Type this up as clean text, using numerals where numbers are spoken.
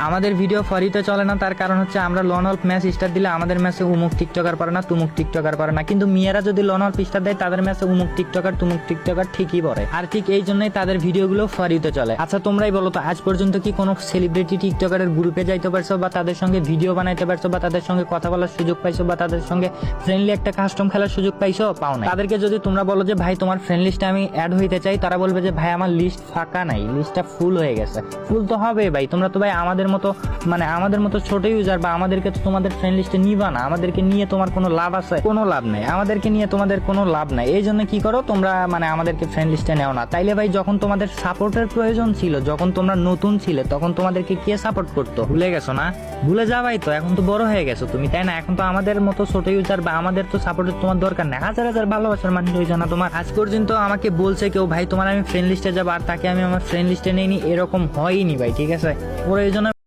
আমাদের ভিডিও ফরিতে চলে না, তার কারণ হচ্ছে আমরা লন অল্প ম্যাচ স্টার দিলে আমাদের ম্যাচে উমুক টিকটকার পারে না, তুমুক টিকটকার পারে না, কিন্তু মেয়েরা যদি লন অল্প স্টার দেয় তাদের ম্যাচে উমুক টিকটকার তুমুক টিকটকার ঠিকই পড়ে। আর ঠিক এই জন্যই তাদের ভিডিওগুলো ফরিতে চলে। আচ্ছা তোমরাই বলো তো, আজ পর্যন্ত কি কোনো সেলিব্রিটি টিকটকারের গ্রুপে যাইতে পারছো, বা তাদের সঙ্গে ভিডিও বানাইতে পারছো, বা তাদের সঙ্গে কথা বলার সুযোগ পাইছো, বা তাদের সঙ্গে ফ্রেন্ডলি একটা কাস্টম খেলার সুযোগ পাইছো? পাও না। তাদেরকে যদি তোমরা বলো যে ভাই তোমার ফ্রেন্ড লিস্টে আমি অ্যাড হইতে চাই, তারা বলবে যে ভাই আমার লিস্ট ফাঁকা নাই, লিস্টটা ফুল হয়ে গেছে। ফুল তো হবে ভাই, তোমরা তো ভাই আমাদের মতো ছোট ইউজার, বা আমাদেরকে তো তোমাদের ফ্রেন্ড লিস্টে নিবা না। আমাদেরকে নিয়ে তোমার কোনো লাভ আছে? কোনো লাভ নাই। আমাদেরকে নিয়ে তোমাদের কোনো লাভ নাই। এই জন্য কি করো তোমরা, আমাদেরকে ফ্রেন্ড লিস্টে নেও না। তাইলে ভাই যখন তোমাদের সাপোর্টের প্রয়োজন ছিল, যখন তোমরা নতুন ছিলে, তখন তোমাদেরকে কে সাপোর্ট করতো? ভুলে গেছো না? ভুলে যাবাই তো, এখন তো বড় হয়ে গেছো তুমি, তাই না? এখন তো আমাদের মতো ছোট ইউজার বা আমাদের তো সাপোর্টের তোমার দরকার নেই। হাজার হাজার ভালোবাসার মানুষ হয়েছে না তোমার। আজ পর্যন্ত আমাকে বলছে কেউ ভাই তোমার আমি ফ্রেন্ড লিস্টে যাবো, আর তাকে আমি আমার ফ্রেন্ড লিস্টে নেইনি, এরকম হয়নি ভাই, ঠিক আছে? ওর এই জন্য